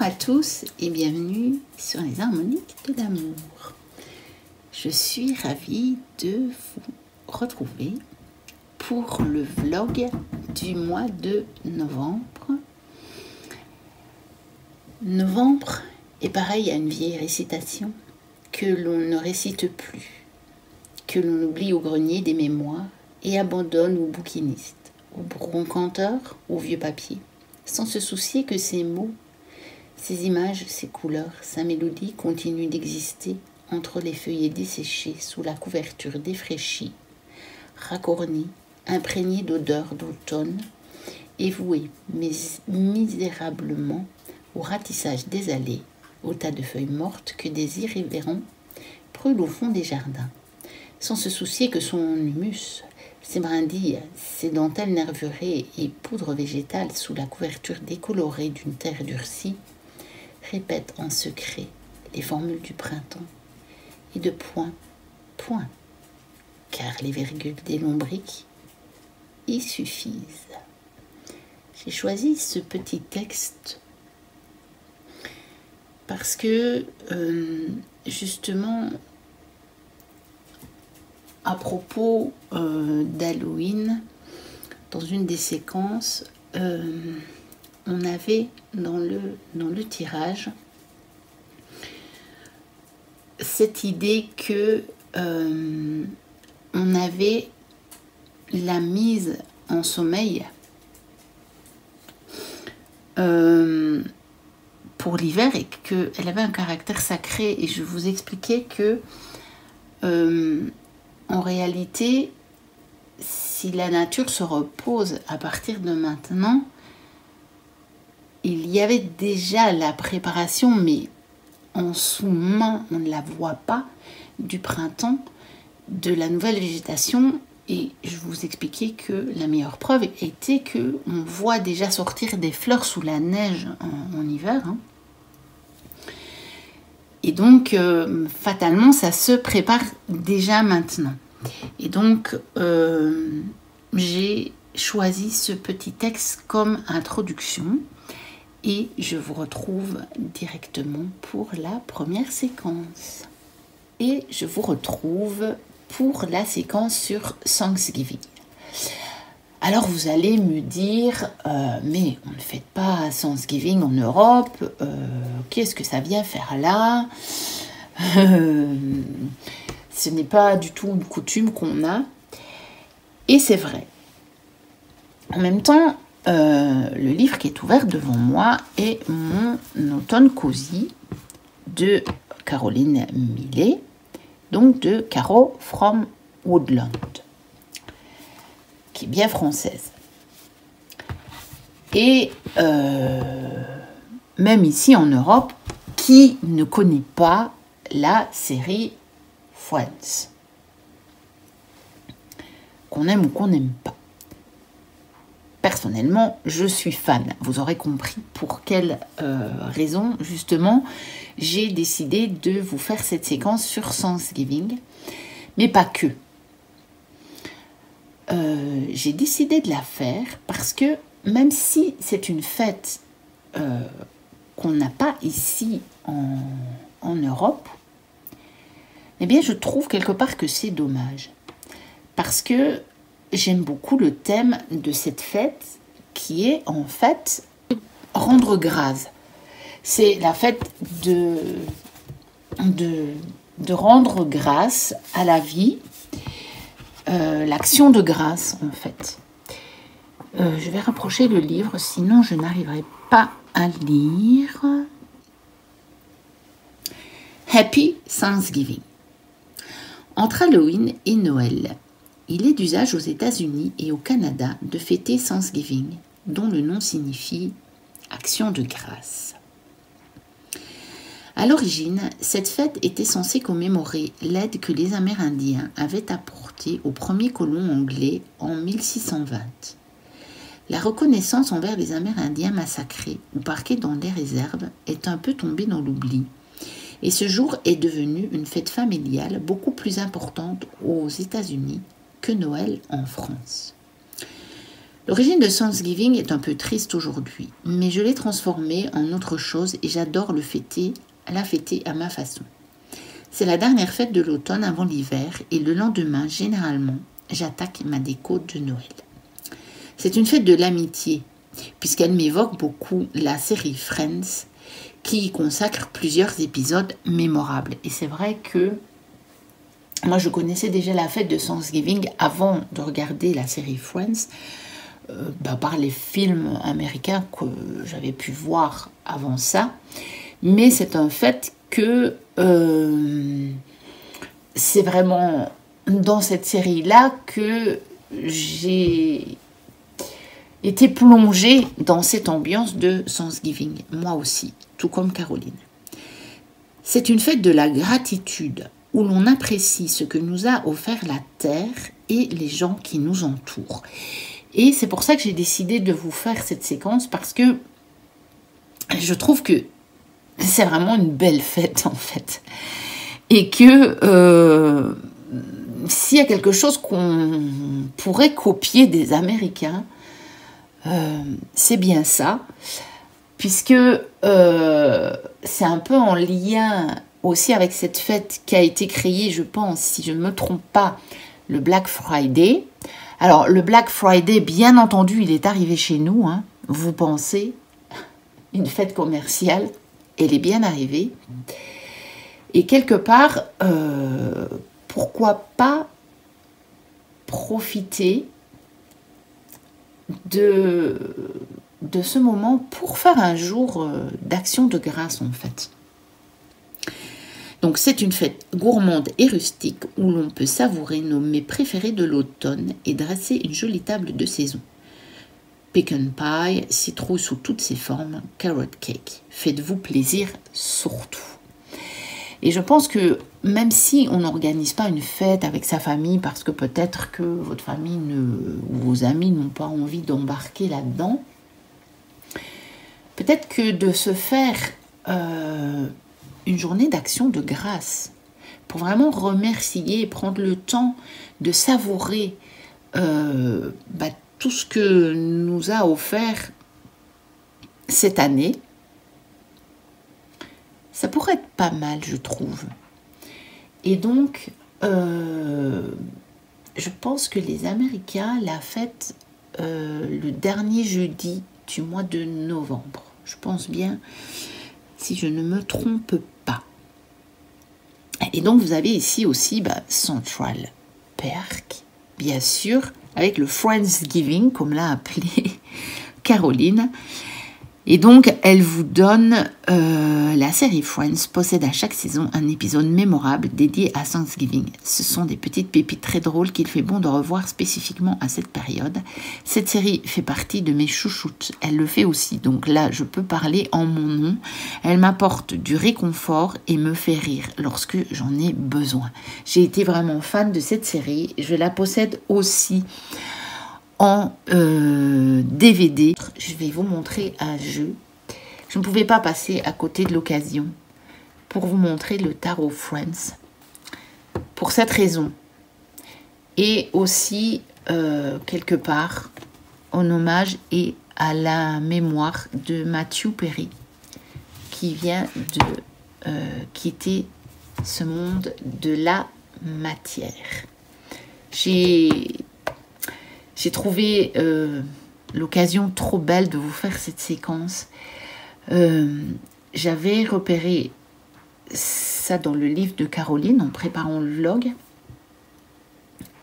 à tous et bienvenue sur les harmoniques de l'amour. Je suis ravie de vous retrouver pour le vlog du mois de novembre. Novembre est pareil à une vieille récitation que l'on ne récite plus, que l'on oublie au grenier des mémoires et abandonne aux bouquinistes, aux broncanteurs, aux vieux papiers, sans se soucier que ces mots, ces images, ces couleurs, sa mélodie continuent d'exister entre les feuillets desséchés sous la couverture défraîchie, racornie, imprégnée d'odeurs d'automne et vouée misérablement au ratissage des allées, au tas de feuilles mortes que des irrévérents brûlent au fond des jardins, sans se soucier que son humus, ses brindilles, ses dentelles nervurées et poudre végétale sous la couverture décolorée d'une terre durcie répètent en secret les formules du printemps et de point, point, car les virgules des lombriques y suffisent. J'ai choisi ce petit texte parce que, justement, à propos d'Halloween, dans une des séquences, on avait dans le tirage cette idée que on avait la mise en sommeil pour l'hiver et qu'elle avait un caractère sacré. Et je vous expliquais que en réalité, si la nature se repose à partir de maintenant, il y avait déjà la préparation, mais en sous-main, on ne la voit pas, du printemps, de la nouvelle végétation. Et je vous expliquais que la meilleure preuve était qu'on voit déjà sortir des fleurs sous la neige en hiver. Hein. Et donc, fatalement, ça se prépare déjà maintenant. Et donc, j'ai choisi ce petit texte comme introduction. Et je vous retrouve directement pour la première séquence. Et je vous retrouve pour la séquence sur Thanksgiving. Alors vous allez me dire, mais on ne fête pas Thanksgiving en Europe, qu'est-ce que ça vient faire là? Ce n'est pas du tout une coutume qu'on a. Et c'est vrai. En même temps, le livre qui est ouvert devant moi est Mon automne cosy de Caroline Millet, donc de Caro from Woodland, qui est bien française. Et même ici en Europe, qui ne connaît pas la série Friends, qu'on aime ou qu'on n'aime pas. Personnellement, je suis fan. Vous aurez compris pour quelle raison, justement, j'ai décidé de vous faire cette séquence sur Thanksgiving, mais pas que. J'ai décidé de la faire parce que même si c'est une fête qu'on n'a pas ici en Europe, eh bien, je trouve quelque part que c'est dommage. Parce que j'aime beaucoup le thème de cette fête qui est en fait rendre grâce. C'est la fête de rendre grâce à la vie, l'action de grâce en fait. Je vais rapprocher le livre, sinon je n'arriverai pas à lire. Happy Thanksgiving. Entre Halloween et Noël, il est d'usage aux États-Unis et au Canada de fêter Thanksgiving, dont le nom signifie « action de grâce ». À l'origine, cette fête était censée commémorer l'aide que les Amérindiens avaient apportée aux premiers colons anglais en 1620. La reconnaissance envers les Amérindiens massacrés ou parqués dans des réserves est un peu tombée dans l'oubli. Et ce jour est devenu une fête familiale beaucoup plus importante aux États-Unis que Noël en France. L'origine de Thanksgiving est un peu triste aujourd'hui, mais je l'ai transformée en autre chose et j'adore la fêter à ma façon. C'est la dernière fête de l'automne avant l'hiver et le lendemain, généralement, j'attaque ma déco de Noël. C'est une fête de l'amitié, puisqu'elle m'évoque beaucoup la série Friends, qui y consacre plusieurs épisodes mémorables. Et c'est vrai que moi, je connaissais déjà la fête de Thanksgiving avant de regarder la série Friends, par les films américains que j'avais pu voir avant ça. Mais c'est un fait que c'est vraiment dans cette série-là que j'ai été plongée dans cette ambiance de Thanksgiving, moi aussi, tout comme Caroline. C'est une fête de la gratitude, où l'on apprécie ce que nous a offert la terre et les gens qui nous entourent. Et c'est pour ça que j'ai décidé de vous faire cette séquence, parce que je trouve que c'est vraiment une belle fête, en fait. Et que s'il y a quelque chose qu'on pourrait copier des Américains, c'est bien ça, puisque c'est un peu en lien aussi avec cette fête qui a été créée, je pense, si je ne me trompe pas, le Black Friday. Alors, le Black Friday, bien entendu, il est arrivé chez nous, hein. Vous pensez, une fête commerciale, elle est bien arrivée. Et quelque part, pourquoi pas profiter de ce moment pour faire un jour d'action de grâce, en fait. Donc c'est une fête gourmande et rustique où l'on peut savourer nos mets préférés de l'automne et dresser une jolie table de saison. Pecan pie, citrouille sous toutes ses formes, carrot cake. Faites-vous plaisir surtout. Et je pense que même si on n'organise pas une fête avec sa famille parce que peut-être que votre famille ou vos amis n'ont pas envie d'embarquer là-dedans, peut-être que de se faire une journée d'action de grâce pour vraiment remercier et prendre le temps de savourer tout ce que nous a offert cette année, ça pourrait être pas mal, je trouve. Et donc, je pense que les Américains la fêtent le dernier jeudi du mois de novembre. Je pense bien, si je ne me trompe pas. Et donc, vous avez ici aussi Central Perk, bien sûr, avec le Friendsgiving, comme l'a appelé Caroline. Et donc, elle vous donne la série Friends possède à chaque saison un épisode mémorable dédié à Thanksgiving. Ce sont des petites pépites très drôles qu'il fait bon de revoir spécifiquement à cette période. Cette série fait partie de mes chouchoutes. Elle le fait aussi. Donc là, je peux parler en mon nom. Elle m'apporte du réconfort et me fait rire lorsque j'en ai besoin. J'ai été vraiment fan de cette série. Je la possède aussi en DVD. Je vais vous montrer un jeu. Je ne pouvais pas passer à côté de l'occasion pour vous montrer le tarot Friends. Pour cette raison. Et aussi, quelque part, en hommage et à la mémoire de Matthew Perry, qui vient de quitter ce monde de la matière. J'ai trouvé l'occasion trop belle de vous faire cette séquence. J'avais repéré ça dans le livre de Caroline en préparant le vlog.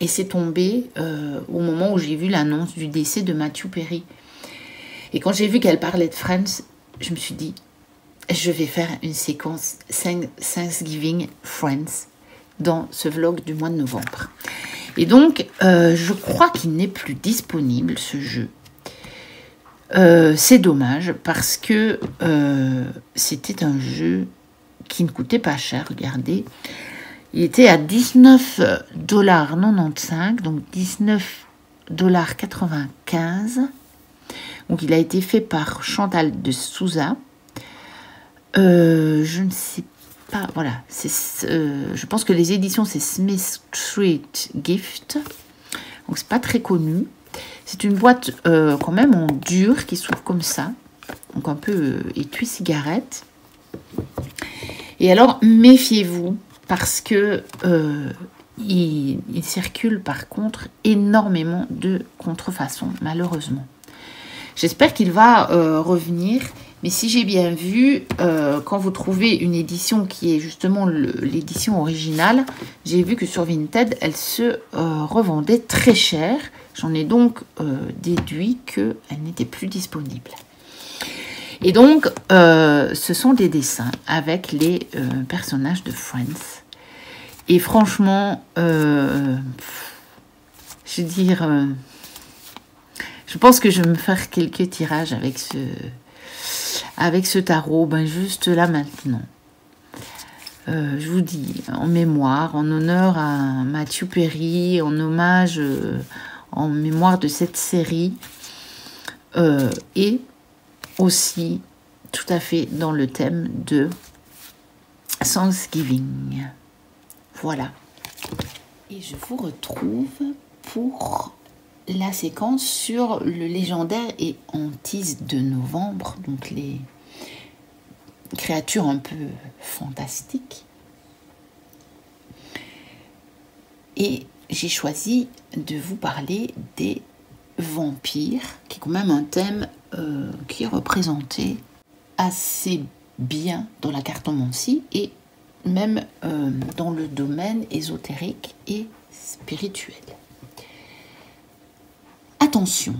Et c'est tombé au moment où j'ai vu l'annonce du décès de Matthew Perry. Et quand j'ai vu qu'elle parlait de Friends, je me suis dit, je vais faire une séquence Thanksgiving Friends dans ce vlog du mois de novembre. Et donc, je crois qu'il n'est plus disponible, ce jeu. C'est dommage, parce que c'était un jeu qui ne coûtait pas cher, regardez. Il était à 19,95 $, donc 19,95 $. Donc, il a été fait par Chantal de Souza. Je ne sais pas. Voilà, je pense que les éditions, c'est Smith Street Gift. Donc, c'est pas très connu. C'est une boîte quand même en dur qui s'ouvre comme ça. Donc un peu étui cigarette. Et alors, méfiez-vous parce que il circule par contre énormément de contrefaçons, malheureusement. J'espère qu'il va revenir. Mais si j'ai bien vu, quand vous trouvez une édition qui est justement l'édition originale, j'ai vu que sur Vinted, elle se revendait très cher. J'en ai donc déduit qu'elle n'était plus disponible. Et donc, ce sont des dessins avec les personnages de Friends. Et franchement, je veux dire, je pense que je vais me faire quelques tirages avec ce tarot, ben juste là maintenant. Je vous dis, en mémoire, en honneur à Matthew Perry, en hommage, en mémoire de cette série, et aussi tout à fait dans le thème de Thanksgiving. Voilà. Et je vous retrouve pour la séquence sur le légendaire et hantise de novembre, donc les créatures un peu fantastiques. Et j'ai choisi de vous parler des vampires, qui est quand même un thème qui est représenté assez bien dans la cartomancie et même dans le domaine ésotérique et spirituel. Attention,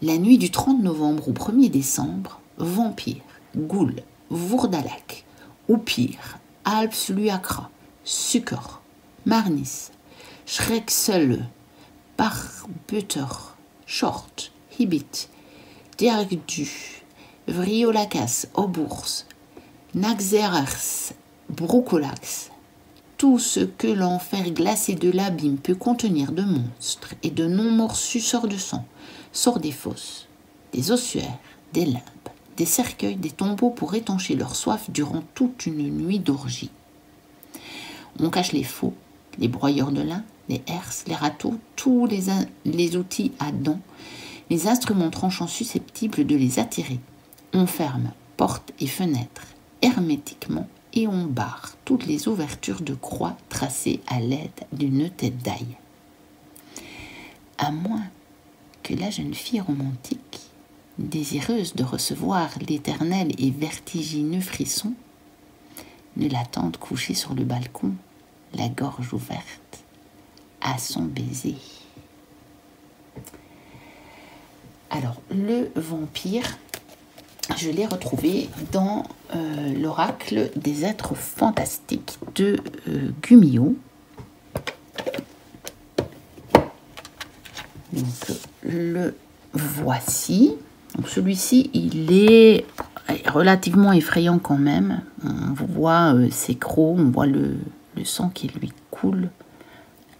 la nuit du 30 novembre au 1er décembre, vampires, ghouls, Vourdalak, Oupir, Alpsluakra, Sukkor, Marnis, Schreksel, Barbuter, Short, Hibit, Dergdu, Vriolakas, Obours, Naxerers, Brocolax, tout ce que l'enfer glacé de l'abîme peut contenir de monstres et de non-morts suceurs de sang, sort des fosses, des ossuaires, des limbes, des cercueils, des tombeaux pour étancher leur soif durant toute une nuit d'orgie. On cache les faux, les broyeurs de lin, les herses, les râteaux, tous les outils à dents, les instruments tranchants susceptibles de les attirer. On ferme portes et fenêtres hermétiquement et on barre toutes les ouvertures de croix tracées à l'aide d'une tête d'ail. À moins que la jeune fille romantique, désireuse de recevoir l'éternel et vertigineux frisson, ne l'attende couchée sur le balcon, la gorge ouverte, à son baiser. Alors, le vampire, je l'ai retrouvé dans l'oracle des êtres fantastiques de Gummio. Donc, le voici. Donc, celui-ci, il est relativement effrayant quand même. On voit ses crocs, on voit le sang qui lui coule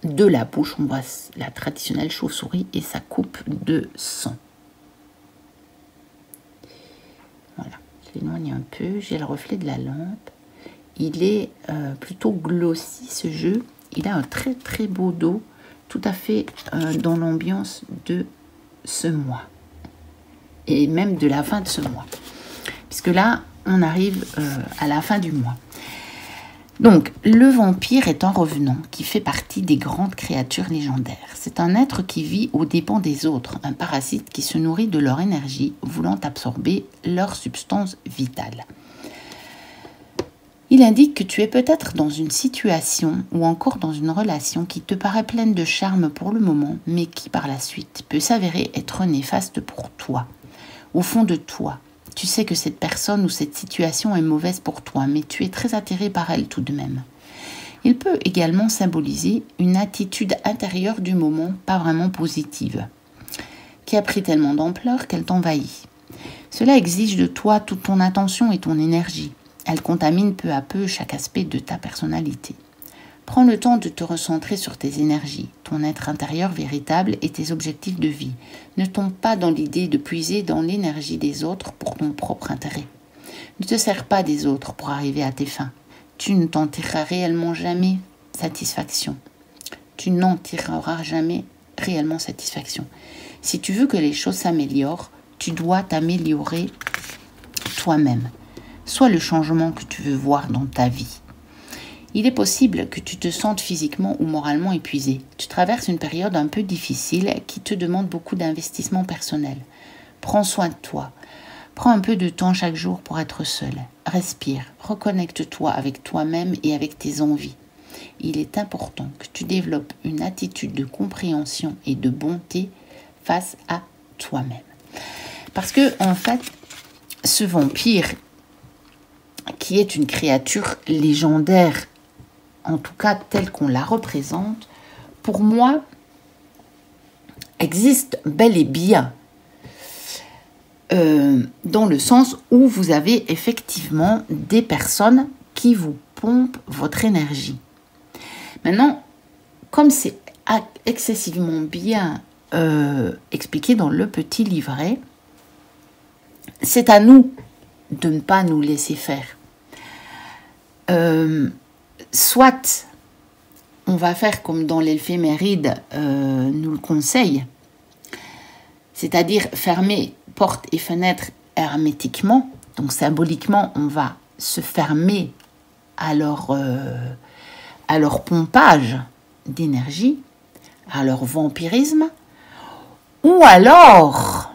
de la bouche. On voit la traditionnelle chauve-souris et sa coupe de sang. Voilà, je l'éloigne un peu. J'ai le reflet de la lampe. Il est plutôt glossy ce jeu. Il a un très très beau dos, tout à fait dans l'ambiance de ce mois. Et même de la fin de ce mois. Puisque là, on arrive à la fin du mois. Donc, le vampire est un revenant qui fait partie des grandes créatures légendaires. C'est un être qui vit aux dépens des autres, un parasite qui se nourrit de leur énergie, voulant absorber leur substance vitale. Il indique que tu es peut-être dans une situation ou encore dans une relation qui te paraît pleine de charme pour le moment, mais qui par la suite peut s'avérer être néfaste pour toi. Au fond de toi, tu sais que cette personne ou cette situation est mauvaise pour toi, mais tu es très attiré par elle tout de même. Il peut également symboliser une attitude intérieure du moment pas vraiment positive, qui a pris tellement d'ampleur qu'elle t'envahit. Cela exige de toi toute ton attention et ton énergie. Elle contamine peu à peu chaque aspect de ta personnalité. Prends le temps de te recentrer sur tes énergies, ton être intérieur véritable et tes objectifs de vie. Ne tombe pas dans l'idée de puiser dans l'énergie des autres pour ton propre intérêt. Ne te sers pas des autres pour arriver à tes fins. Tu ne t'en tireras réellement jamais satisfaction. Tu n'en tireras jamais réellement satisfaction. Si tu veux que les choses s'améliorent, tu dois t'améliorer toi-même. Sois le changement que tu veux voir dans ta vie. Il est possible que tu te sentes physiquement ou moralement épuisé. Tu traverses une période un peu difficile qui te demande beaucoup d'investissement personnel. Prends soin de toi. Prends un peu de temps chaque jour pour être seul. Respire. Reconnecte-toi avec toi-même et avec tes envies. Il est important que tu développes une attitude de compréhension et de bonté face à toi-même. Parce que, en fait, ce vampire, qui est une créature légendaire, en tout cas telle qu'on la représente, pour moi, existe bel et bien. Dans le sens où vous avez effectivement des personnes qui vous pompent votre énergie. Maintenant, comme c'est excessivement bien expliqué dans le petit livret, c'est à nous de ne pas nous laisser faire. Soit on va faire comme dans l'éphéméride nous le conseille, c'est-à-dire fermer portes et fenêtres hermétiquement. Donc symboliquement, on va se fermer à leur pompage d'énergie, à leur vampirisme. Ou alors,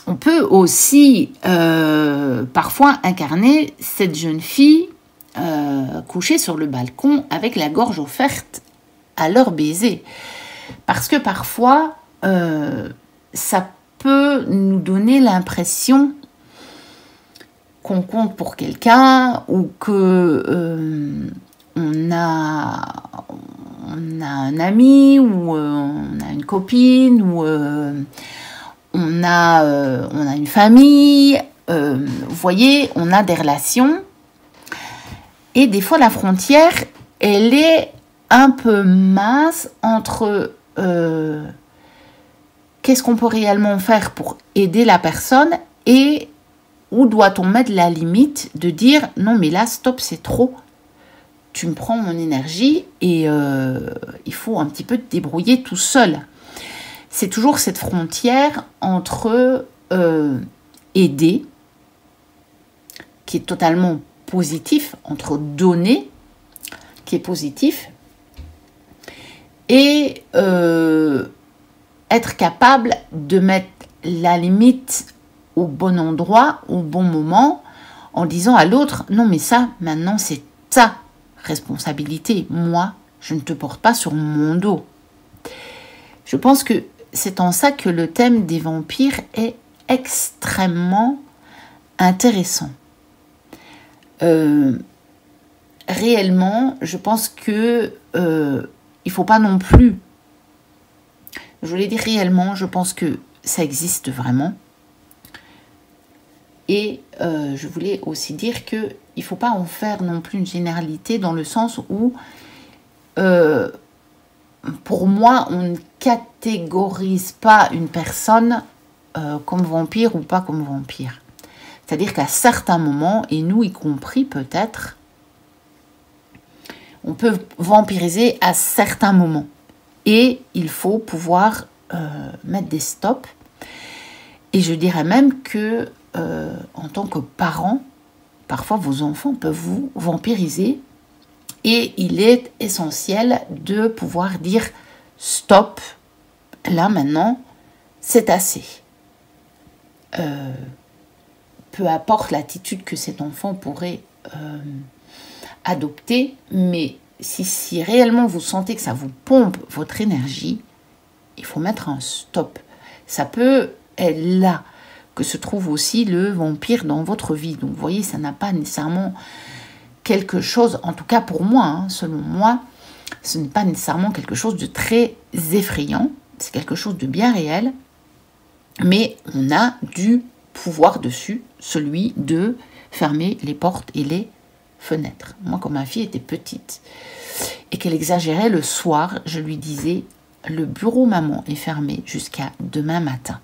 on peut aussi parfois incarner cette jeune fille couchée sur le balcon avec la gorge offerte à leur baiser. Parce que parfois, ça peut nous donner l'impression qu'on compte pour quelqu'un ou que on a un ami ou on a une copine ou on a une famille. Vous voyez, on a des relations. Et des fois, la frontière, elle est un peu mince entre qu'est-ce qu'on peut réellement faire pour aider la personne et où doit-on mettre la limite de dire non mais là stop, c'est trop, tu me prends mon énergie et il faut un petit peu te débrouiller tout seul. C'est toujours cette frontière entre aider, qui est totalement positif, entre donner, qui est positif, et être capable de mettre la limite au bon endroit, au bon moment, en disant à l'autre, non mais ça, maintenant c'est ta responsabilité. Moi, je ne te porte pas sur mon dos. Je pense que c'est en ça que le thème des vampires est extrêmement intéressant. Réellement, je pense que il faut pas non plus. Je voulais dire réellement, je pense que ça existe vraiment. Et je voulais aussi dire que il faut pas en faire non plus une généralité dans le sens où, pour moi, on ne catégorise pas une personne comme vampire ou pas comme vampire. C'est-à-dire qu'à certains moments, et nous y compris peut-être, on peut vampiriser à certains moments. Et il faut pouvoir mettre des stops. Et je dirais même que, en tant que parent, parfois vos enfants peuvent vous vampiriser. Et il est essentiel de pouvoir dire stop, là maintenant, c'est assez. Peu importe l'attitude que cet enfant pourrait adopter, mais si réellement vous sentez que ça vous pompe votre énergie, il faut mettre un stop. Ça peut être là que se trouve aussi le vampire dans votre vie. Donc vous voyez, ça n'a pas nécessairement quelque chose, en tout cas pour moi, hein, selon moi, ce n'est pas nécessairement quelque chose de très effrayant, c'est quelque chose de bien réel, mais on a du pouvoir dessus, celui de fermer les portes et les fenêtres. Moi, quand ma fille était petite et qu'elle exagérait le soir, je lui disais « le bureau maman est fermé jusqu'à demain matin ».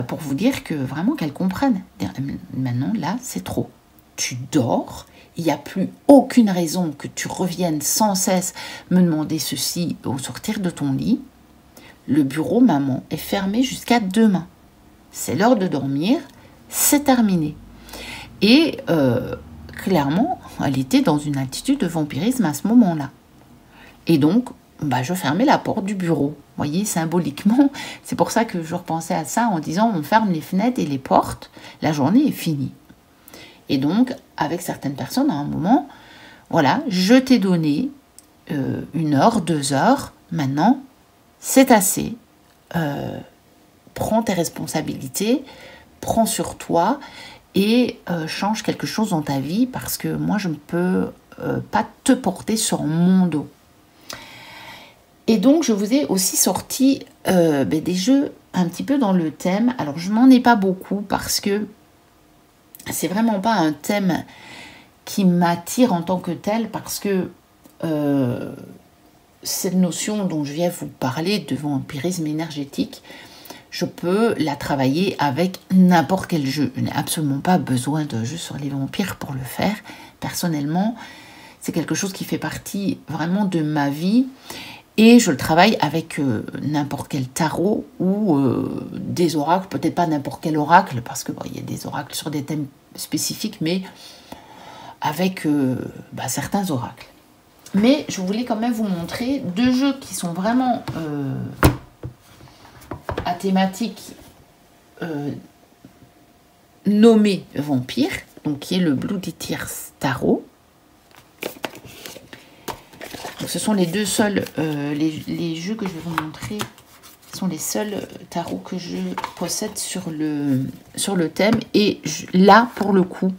Pour vous dire que vraiment qu'elle comprenne. Maintenant, là, c'est trop. Tu dors, il n'y a plus aucune raison que tu reviennes sans cesse me demander ceci au sortir de ton lit. le bureau maman est fermé jusqu'à demain. C'est l'heure de dormir, c'est terminé. Et clairement, elle était dans une attitude de vampirisme à ce moment-là. Et donc, je fermais la porte du bureau. Vous voyez, symboliquement, c'est pour ça que je repensais à ça en disant on ferme les fenêtres et les portes, la journée est finie. Et donc, avec certaines personnes, à un moment, voilà, je t'ai donné 1 heure, 2 heures, maintenant, c'est assez. Prends tes responsabilités, prends sur toi et change quelque chose dans ta vie parce que moi, je ne peux pas te porter sur mon dos. Et donc, je vous ai aussi sorti des jeux un petit peu dans le thème. Alors, je n'en ai pas beaucoup parce que c'est vraiment pas un thème qui m'attire en tant que tel parce que cette notion dont je viens vous parler de vampirisme énergétique, je peux la travailler avec n'importe quel jeu. Je n'ai absolument pas besoin de jeu sur les vampires pour le faire. Personnellement, c'est quelque chose qui fait partie vraiment de ma vie. Et je le travaille avec n'importe quel tarot ou des oracles, peut-être pas n'importe quel oracle, parce que y a des oracles sur des thèmes spécifiques, mais avec certains oracles. Mais je voulais quand même vous montrer 2 jeux qui sont vraiment à thématique nommée vampire, donc qui est le Bloody Tears Tarot. Donc, ce sont les 2 seuls, les jeux que je vais vous montrer, sont les seuls tarots que je possède sur le thème. Et là, pour le coup,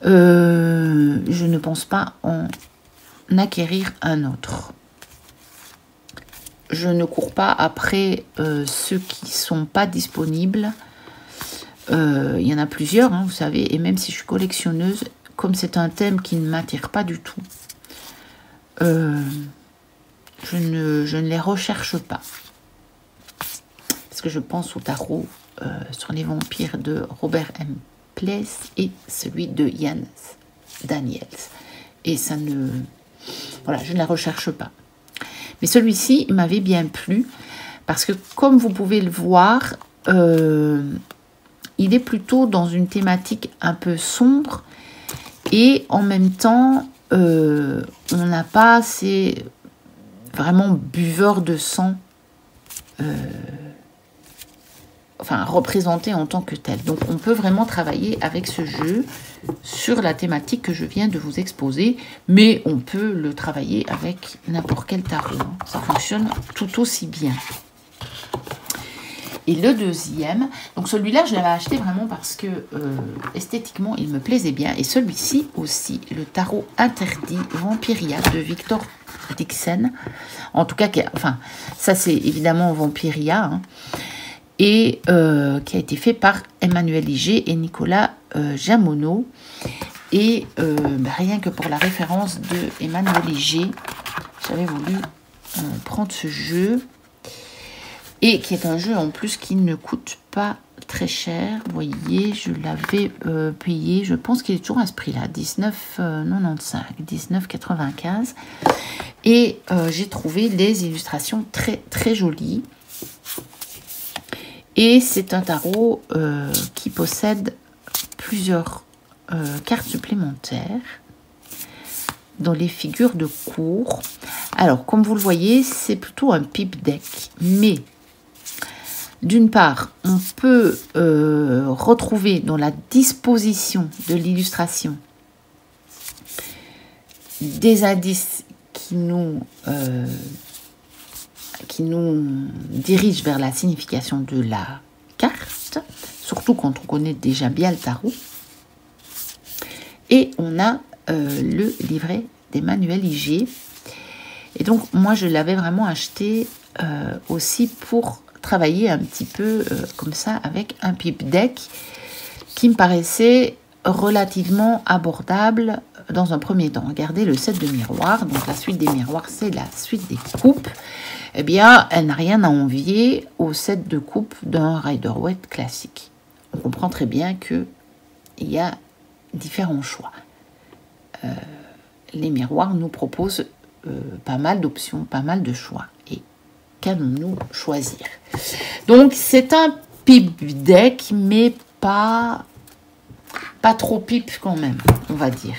je ne pense pas en acquérir un autre. Je ne cours pas après ceux qui ne sont pas disponibles. Il y en a plusieurs, vous savez, et même si je suis collectionneuse, comme c'est un thème qui ne m'attire pas du tout, je ne les recherche pas. Parce que je pense au tarot sur les vampires de Robert M. Place et celui de Ian Daniels. Et ça ne... Voilà, je ne les recherche pas. Mais celui-ci m'avait bien plu parce que comme vous pouvez le voir, il est plutôt dans une thématique un peu sombre et en même temps, on n'a pas assez vraiment buveur de sang représenté en tant que tel. Donc on peut vraiment travailler avec ce jeu sur la thématique que je viens de vous exposer, mais on peut le travailler avec n'importe quel tarot. Ça fonctionne tout aussi bien. Et le deuxième, donc celui-là, je l'avais acheté vraiment parce que esthétiquement, il me plaisait bien. Et celui-ci aussi, le tarot interdit Vampiria de Victor Dixon. En tout cas, ça c'est évidemment Vampiria, et qui a été fait par Emmanuel Liger et Nicolas Jamonot. Et rien que pour la référence de Emmanuel Liger, j'avais voulu prendre ce jeu. Et qui est un jeu en plus qui ne coûte pas très cher. Vous voyez, je l'avais payé, je pense qu'il est toujours à ce prix-là, 19,95, 19,95. Et j'ai trouvé les illustrations très très jolies. Et c'est un tarot qui possède plusieurs cartes supplémentaires dans les figures de cours. Alors, comme vous le voyez, c'est plutôt un pipe deck, mais d'une part, on peut retrouver dans la disposition de l'illustration des indices qui nous dirigent vers la signification de la carte, surtout quand on connaît déjà bien le tarot. Et on a le livret d'Emmanuel Liger. Et donc, moi, je l'avais vraiment acheté aussi pour travailler un petit peu comme ça avec un pipe deck qui me paraissait relativement abordable dans un premier temps. Regardez le set de miroirs. Donc, la suite des miroirs, c'est la suite des coupes. Eh bien, elle n'a rien à envier au set de coupes d'un Rider-Waite classique. On comprend très bien qu'il y a différents choix. Les miroirs nous proposent pas mal d'options, pas mal de choix. Et qu'allons-nous choisir? Donc, c'est un pipe deck, mais pas trop pipe quand même, on va dire.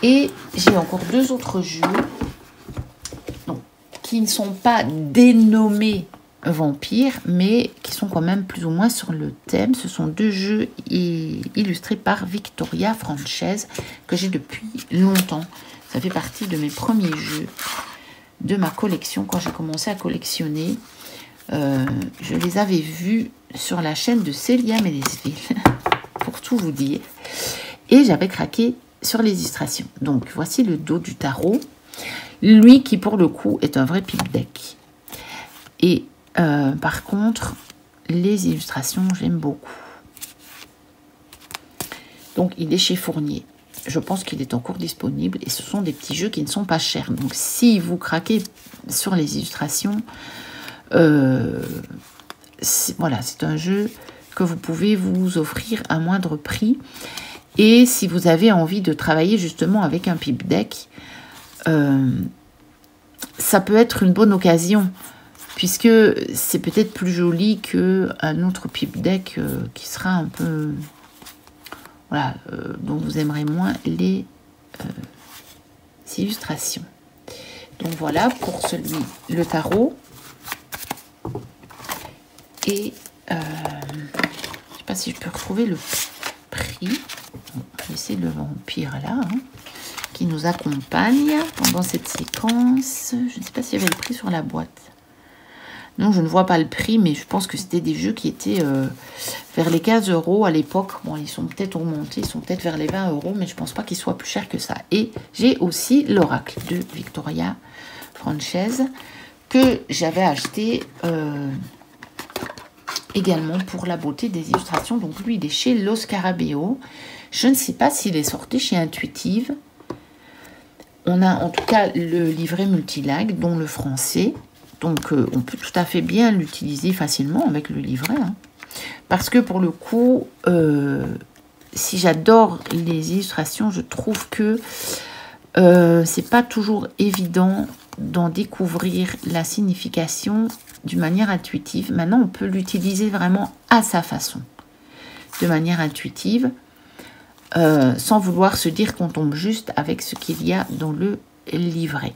Et j'ai encore deux autres jeux donc, qui ne sont pas dénommés vampires, mais qui sont quand même plus ou moins sur le thème. Ce sont deux jeux illustrés par Victoria Frances, que j'ai depuis longtemps. Ça fait partie de mes premiers jeux de ma collection. Quand j'ai commencé à collectionner, je les avais vus sur la chaîne de Célia Mélisville, pour tout vous dire. Et j'avais craqué sur les illustrations. Donc, voici le dos du tarot. Lui qui, pour le coup, est un vrai pipe deck. Et par contre, les illustrations, j'aime beaucoup. Donc, il est chez Fournier. Je pense qu'il est encore disponible. Et ce sont des petits jeux qui ne sont pas chers. Donc, si vous craquez sur les illustrations, voilà, c'est un jeu que vous pouvez vous offrir à moindre prix. Et si vous avez envie de travailler justement avec un pipe deck, ça peut être une bonne occasion, puisque c'est peut-être plus joli qu'un autre pipe deck qui sera un peu... Voilà, dont vous aimerez moins les illustrations. Donc voilà pour le tarot. Et je ne sais pas si je peux retrouver le prix. C'est le vampire là, hein, qui nous accompagne pendant cette séquence. Je ne sais pas s'il y avait le prix sur la boîte. Non, je ne vois pas le prix, mais je pense que c'était des jeux qui étaient vers les 15 € à l'époque. Bon, ils sont peut-être augmentés, ils sont peut-être vers les 20 €, mais je ne pense pas qu'ils soient plus chers que ça. Et j'ai aussi l'Oracle de Victoria Frances, que j'avais acheté également pour la beauté des illustrations. Donc lui, il est chez Los Scarabeo. Je ne sais pas s'il est sorti chez Intuitive. On a en tout cas le livret multilingue, dont le français. Donc on peut tout à fait bien l'utiliser facilement avec le livret. Hein. Parce que pour le coup, si j'adore les illustrations, je trouve que c'est pas toujours évident d'en découvrir la signification d'une manière intuitive. Maintenant, on peut l'utiliser vraiment à sa façon, de manière intuitive, sans vouloir se dire qu'on tombe juste avec ce qu'il y a dans le livret.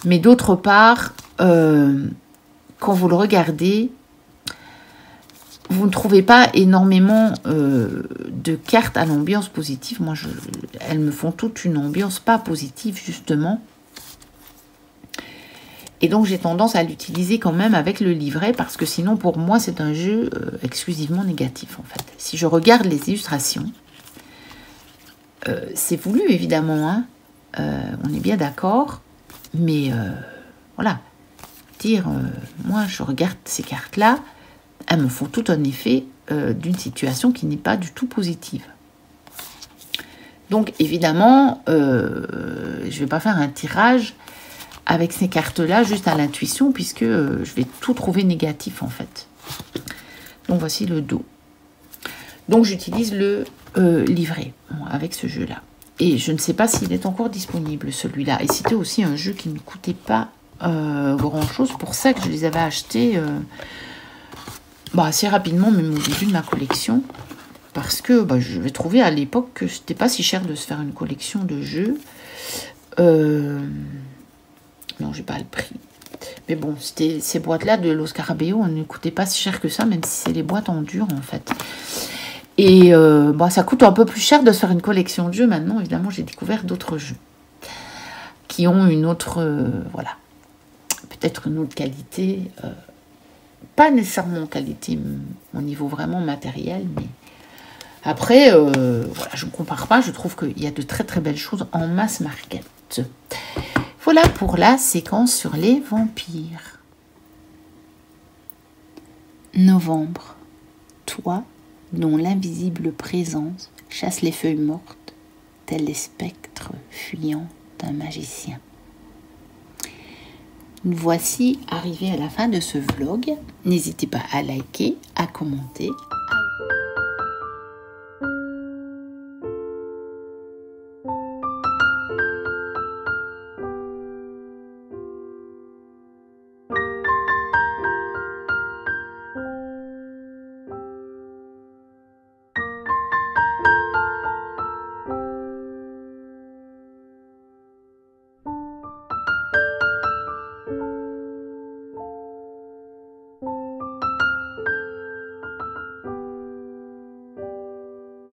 Mais d'autre part, quand vous le regardez, vous ne trouvez pas énormément de cartes à l'ambiance positive. Moi, elles me font toute une ambiance pas positive, justement. Et donc, j'ai tendance à l'utiliser quand même avec le livret, parce que sinon, pour moi, c'est un jeu exclusivement négatif, en fait. Si je regarde les illustrations, c'est voulu, évidemment, hein. On est bien d'accord, mais voilà. Moi, je regarde ces cartes-là, elles me font tout un effet d'une situation qui n'est pas du tout positive. Donc, évidemment, je ne vais pas faire un tirage avec ces cartes-là, juste à l'intuition, puisque je vais tout trouver négatif, en fait. Donc, voici le dos. Donc, j'utilise le livret avec ce jeu-là. Et je ne sais pas s'il est encore disponible, celui-là. Et c'était aussi un jeu qui ne coûtait pas grand-chose. Pour ça que je les avais achetés assez rapidement, même au début de ma collection. Parce que je vais trouver à l'époque que c'était pas si cher de se faire une collection de jeux. Non, j'ai pas le prix. Mais bon, c'était ces boîtes-là de Los Scarabeo, on ne coûtait pas si cher que ça, même si c'est les boîtes en dur, en fait. Et ça coûte un peu plus cher de se faire une collection de jeux. Maintenant, évidemment, j'ai découvert d'autres jeux qui ont une autre, voilà, peut-être une autre qualité. Pas nécessairement qualité au niveau vraiment matériel, mais après, voilà, je ne compare pas. Je trouve qu'il y a de très très belles choses en mass market. Voilà pour la séquence sur les vampires. Novembre. Toi, dont l'invisible présence chasse les feuilles mortes, tels les spectres fuyants d'un magicien. Nous voici arrivés à la fin de ce vlog. N'hésitez pas à liker, à commenter,